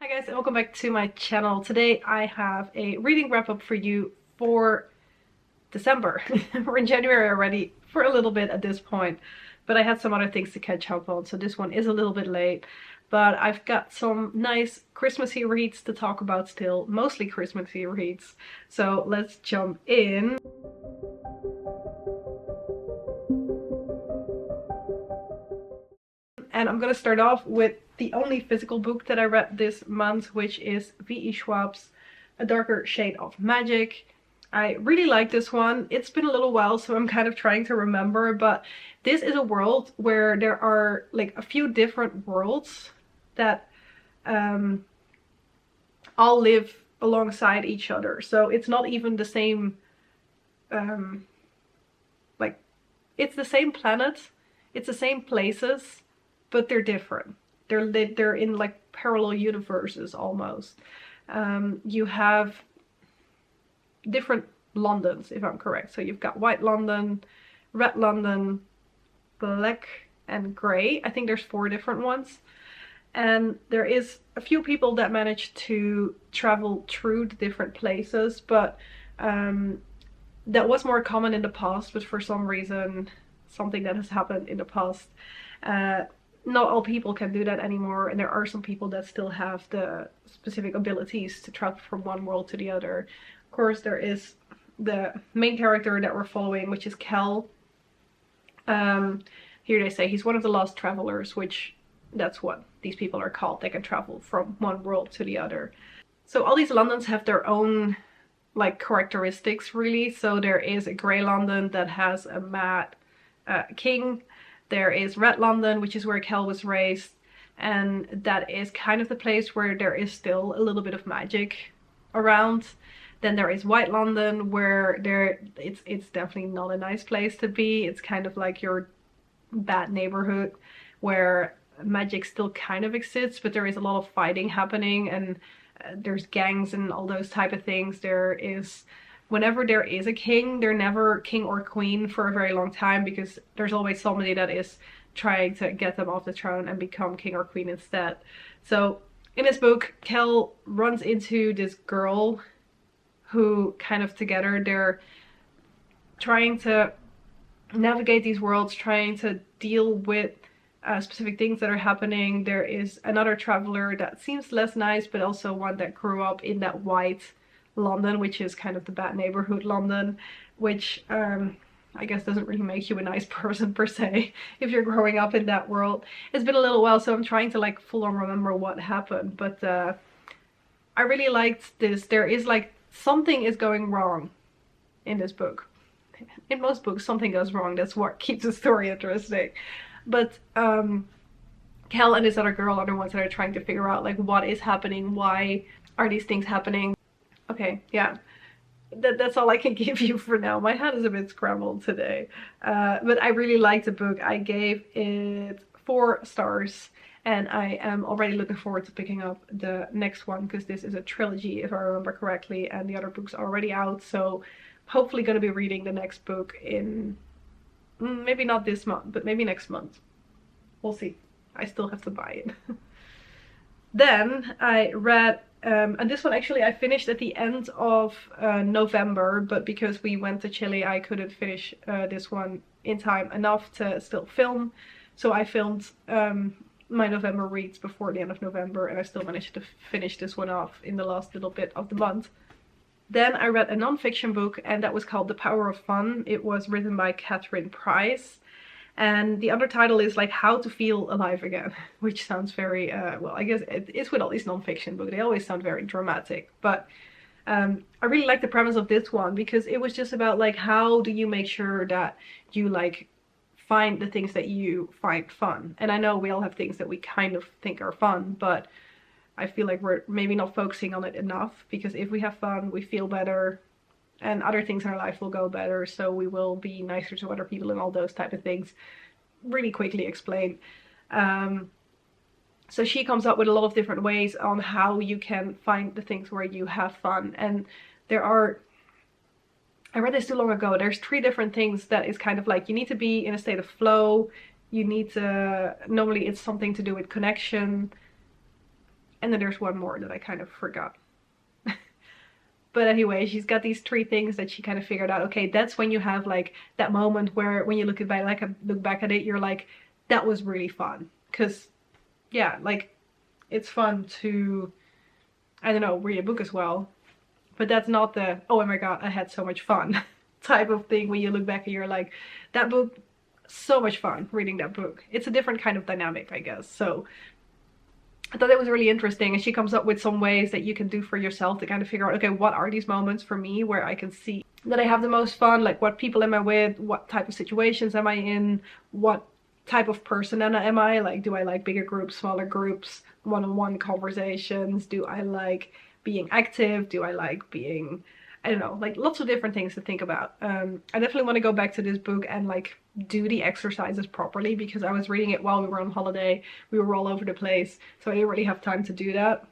Guys, and welcome back to my channel. Today I have a reading wrap up for you for December. We're in January already for a little bit at this point, but I had some other things to catch up on, so this one is a little bit late. But I've got some nice Christmassy reads to talk about still, mostly Christmassy reads. So let's jump in. And I'm gonna start off with the only physical book that I read this month, which is V.E. Schwab's A Darker Shade of Magic. I really like this one. It's been a little while, so I'm kind of trying to remember, but this is a world where there are like a few different worlds that all live alongside each other. So it's not even the same, like, it's the same planet, it's the same places, but they're different. They're in like parallel universes almost. You have different Londons, if I'm correct. So you've got White London, Red London, Black and Grey. I think there's 4 different ones. And there is a few people that manage to travel through the different places, but that was more common in the past, but for some reason, something that has happened in the past, not all people can do that anymore, and there are some people that still have the specific abilities to travel from one world to the other. Of course, there is the main character that we're following, which is Kel. Here they say he's one of the lost travelers, which that's what these people are called. They can travel from one world to the other. So all these Londons have their own like characteristics, really. So there is a Grey London that has a mad king. There is Red London, which is where Kel was raised, and that is kind of the place where there is still a little bit of magic around. Then there is White London, where it's definitely not a nice place to be. It's kind of like your bad neighborhood where magic still kind of exists, but there is a lot of fighting happening, and there's gangs and all those type of things. Whenever there is a king, they're never king or queen for a very long time, because there's always somebody that is trying to get them off the throne and become king or queen instead. So in this book, Kel runs into this girl who kind of together they're trying to navigate these worlds, trying to deal with specific things that are happening. There is another traveler that seems less nice, but also one that grew up in that white London, which is kind of the bad neighborhood London, which I guess doesn't really make you a nice person per se if you're growing up in that world. It's been a little while, so I'm trying to like full on remember what happened, but I really liked this. There is like something is going wrong in this book. In most books something goes wrong, that's what keeps the story interesting. But Kel and this other girl are the ones that are trying to figure out like what is happening, why are these things happening. Okay, yeah, that's all I can give you for now. My head is a bit scrambled today. But I really liked the book. I gave it 4 stars, and I am already looking forward to picking up the next one, because this is a trilogy if I remember correctly, and the other book's are already out, so hopefully gonna be reading the next book in maybe not this month, but maybe next month. We'll see. I still have to buy it. Then I read and this one actually I finished at the end of November, but because we went to Chile I couldn't finish this one in time enough to still film. So I filmed my November reads before the end of November, and I still managed to finish this one off in the last little bit of the month. Then I read a non-fiction book, and that was called The Power of Fun. It was written by Catherine Price. And the undertitle is like How to Feel Alive Again, which sounds very, well, I guess it is with all these non-fiction books. They always sound very dramatic. But I really like the premise of this one, because it was just about like how do you make sure that you like find the things that you find fun. And I know we all have things that we kind of think are fun, but I feel like we're maybe not focusing on it enough, because if we have fun, we feel better, and other things in our life will go better, so we will be nicer to other people and all those type of things. Really quickly explained. So she comes up with a lot of different ways on how you can find the things where you have fun. And there are, I read this too long ago, there's 3 different things that is kind of like you need to be in a state of flow, you need to, normally it's something to do with connection, And then there's one more that I kind of forgot. But anyway, she's got these 3 things that she kind of figured out. Okay, that's when you have like that moment where when you look back at it, you're like, that was really fun. Cause yeah, like it's fun to, I don't know, read a book as well. But that's not the, oh my god, I had so much fun type of thing when you look back and you're like, that book, so much fun reading that book. It's a different kind of dynamic, I guess. So I thought that was really interesting, and she comes up with some ways that you can do for yourself to kind of figure out, okay, what are these moments for me where I can see that I have the most fun, like what people am I with, what type of situations am I in, what type of person am I, like do I like bigger groups, smaller groups, one-on-one conversations, do I like being active, do I like being, I don't know, like lots of different things to think about. I definitely want to go back to this book and like do the exercises properly, because I was reading it while we were on holiday. We were all over the place, so I didn't really have time to do that.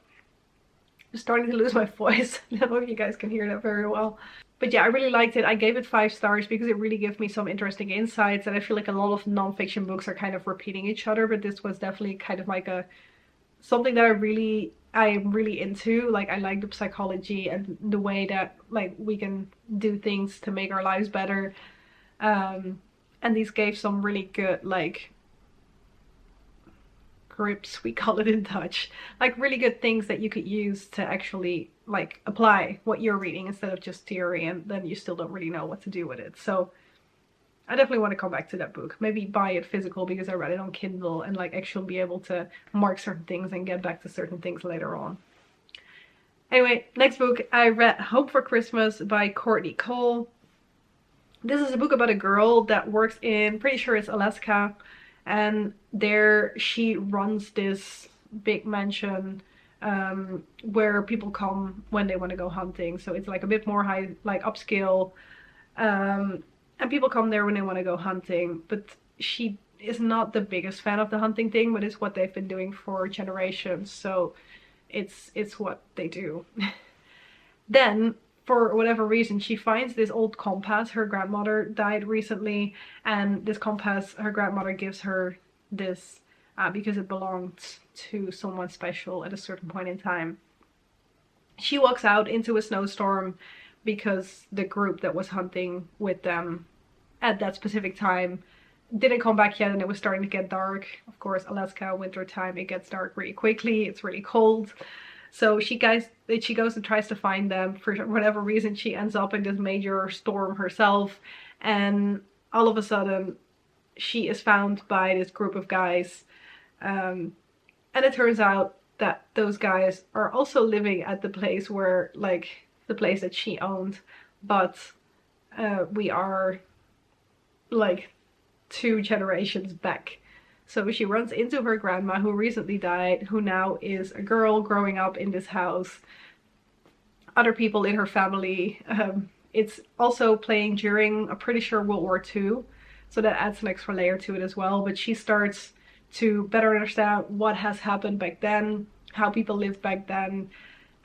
I'm starting to lose my voice. I don't know if you guys can hear that very well. But yeah, I really liked it. I gave it 5 stars because it really gave me some interesting insights, and I feel like a lot of non-fiction books are kind of repeating each other, but this was definitely kind of like something that I am really into. Like I like the psychology and the way that like we can do things to make our lives better. And these gave some really good like grips, we call it in Dutch, like really good things that you could use to actually like apply what you're reading instead of just theory, and then you still don't really know what to do with it. So I definitely want to come back to that book. Maybe buy it physical because I read it on Kindle and like actually be able to mark certain things and get back to certain things later on. Anyway, next book I read, Home for Christmas by Courtney Cole. This is a book about a girl that works in, pretty sure it's Alaska, and there she runs this big mansion where people come when they want to go hunting. So it's like a bit more high, like upscale, and people come there when they want to go hunting. But she is not the biggest fan of the hunting thing, but it's what they've been doing for generations. So it's what they do. Then, for whatever reason, she finds this old compass. Her grandmother died recently, and this compass, her grandmother gives her this because it belonged to someone special at a certain point in time. She walks out into a snowstorm because the group that was hunting with them at that specific time didn't come back yet, and it was starting to get dark. Of course, Alaska, winter time, it gets dark really quickly. It's really cold. So she goes and tries to find them. For whatever reason, she ends up in this major storm herself, and all of a sudden she is found by this group of guys, and it turns out that those guys are also living at the place where, like, the place that she owned, but we are like 2 generations back. So she runs into her grandma, who recently died, who now is a girl growing up in this house. Other people in her family. It's also playing during, I'm pretty sure, World War II. So that adds an extra layer to it as well. But she starts to better understand what has happened back then, how people lived back then.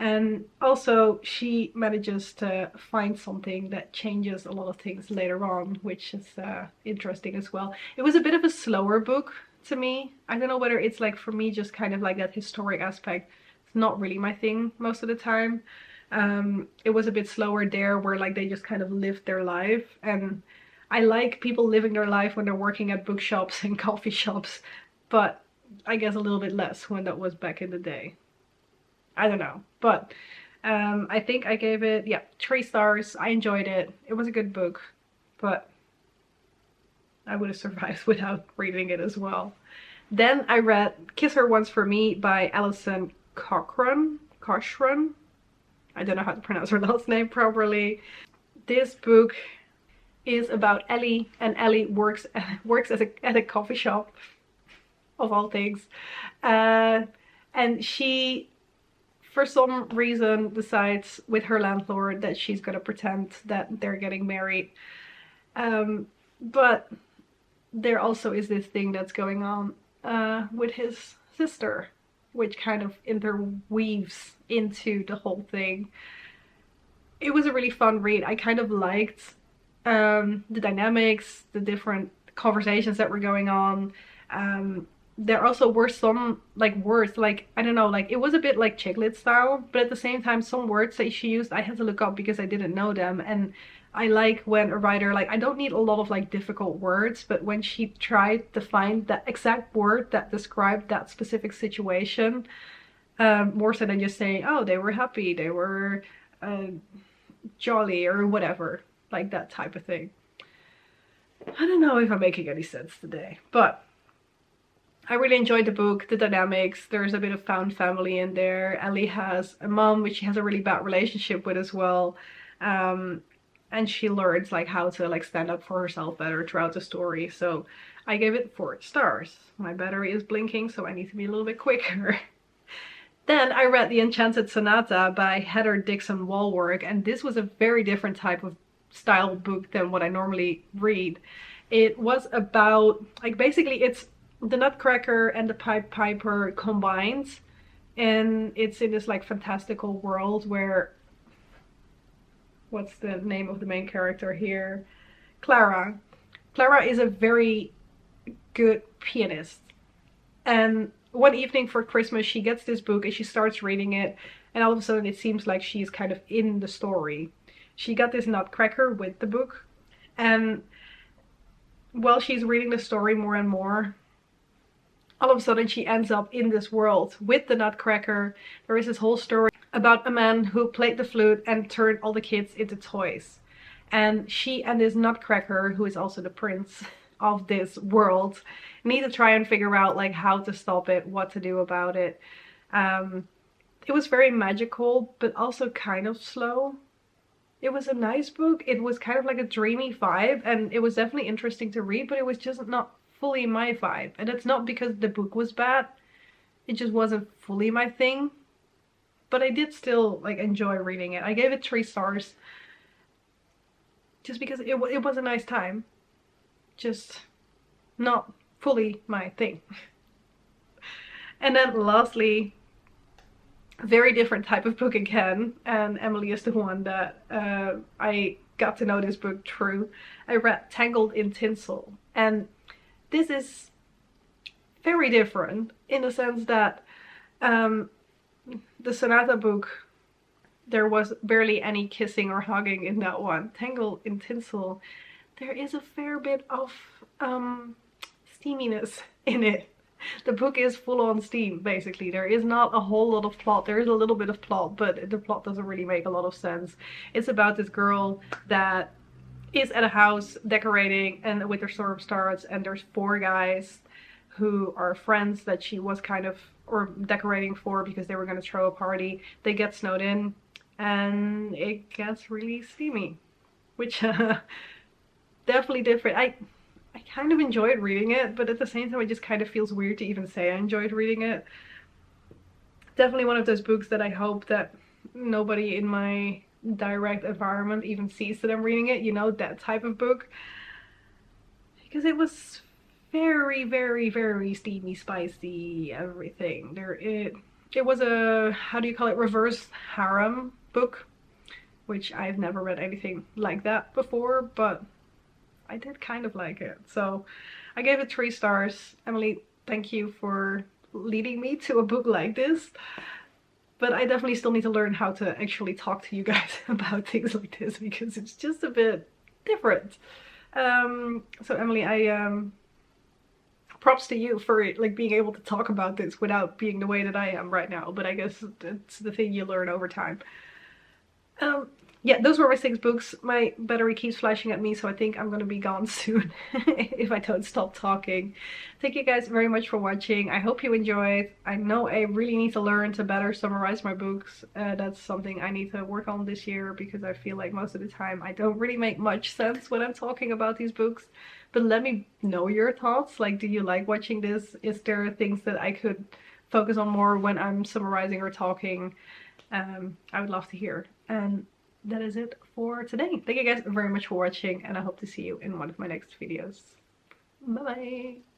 And also she manages to find something that changes a lot of things later on, which is interesting as well. It was a bit of a slower book to me. I don't know whether it's like, for me, just kind of like that historic aspect. It's not really my thing most of the time. It was a bit slower there, where like they just kind of lived their life. And I like people living their life when they're working at bookshops and coffee shops, but I guess a little bit less when that was back in the day. I don't know, but I think I gave it, yeah, 3 stars. I enjoyed it. It was a good book, but I would have survived without reading it as well. Then I read Kiss Her Once for Me by Alison Cochran. I don't know how to pronounce her last name properly. This book is about Ellie, and Ellie works at a coffee shop, of all things, and she, for some reason, decides with her landlord that she's gonna pretend that they're getting married. But there also is this thing that's going on with his sister, which kind of interweaves into the whole thing. It was a really fun read. I kind of liked the dynamics, the different conversations that were going on. there also were some like words, like I don't know, like it was a bit like chick-lit style, but at the same time some words that she used I had to look up because I didn't know them. And I like when a writer, like I don't need a lot of like difficult words, but when she tried to find that exact word that described that specific situation, more so than just saying, oh, they were happy, they were jolly or whatever, like that type of thing. I don't know if I'm making any sense today, but I really enjoyed the book, the dynamics. There's a bit of found family in there. Ellie has a mom which she has a really bad relationship with as well. And she learns like how to like stand up for herself better throughout the story. So I gave it 4 stars. My battery is blinking, so I need to be a little bit quicker. Then I read The Enchanted Sonata by Heather Dixon Wallwork, and this was a very different type of style book than what I normally read. It was about, like, basically it's the Nutcracker and the Pied Piper combined, and it's in this like fantastical world where, what's the name of the main character here? Clara. Clara is a very good pianist, and one evening for Christmas she gets this book and she starts reading it, and all of a sudden it seems like she's kind of in the story. She got this Nutcracker with the book, and while she's reading the story more and more, all of a sudden she ends up in this world with the Nutcracker. There is this whole story about a man who played the flute and turned all the kids into toys. And she and this Nutcracker, who is also the prince of this world, need to try and figure out like how to stop it, what to do about it. It was very magical, but also kind of slow. It was a nice book. It was kind of like a dreamy vibe, and it was definitely interesting to read, but it was just not fully my vibe. And it's not because the book was bad, it just wasn't fully my thing. But I did still like enjoy reading it. I gave it 3 stars just because it was a nice time, just not fully my thing. And then lastly, very different type of book again, and Emily is the one that I got to know this book through. I read Tangled in Tinsel, and this is very different in the sense that the Sonata book, there was barely any kissing or hugging in that one. Tangled in Tinsel, there is a fair bit of steaminess in it. The book is full on steam, basically. There is not a whole lot of plot. There is a little bit of plot, but the plot doesn't really make a lot of sense. It's about this girl that is at a house decorating, and with her storm starts, and there's 4 guys who are friends that she was kind of, or decorating for because they were going to throw a party. They get snowed in, and it gets really steamy, which definitely different. I kind of enjoyed reading it, but at the same time it just kind of feels weird to even say I enjoyed reading it. Definitely one of those books that I hope that nobody in my direct environment even sees that I'm reading it, you know, that type of book. Because it was very, very, very steamy, spicy, everything. It was a, how do you call it, reverse harem book, which I've never read anything like that before, but I did kind of like it. So I gave it 3 stars. Emily, thank you for leading me to a book like this. But I definitely still need to learn how to actually talk to you guys about things like this, because it's just a bit different. So Emily, props to you for like being able to talk about this without being the way that I am right now. But I guess it's the thing you learn over time. Yeah, those were my 6 books. My battery keeps flashing at me, so I think I'm gonna be gone soon if I don't stop talking. Thank you guys very much for watching. I hope you enjoyed. I know I really need to learn to better summarize my books. That's something I need to work on this year, because I feel like most of the time I don't really make much sense when I'm talking about these books. But let me know your thoughts. Like, do you like watching this? Is there things that I could focus on more when I'm summarizing or talking? I would love to hear. And that is it for today. Thank you guys very much for watching, and I hope to see you in one of my next videos. Bye bye!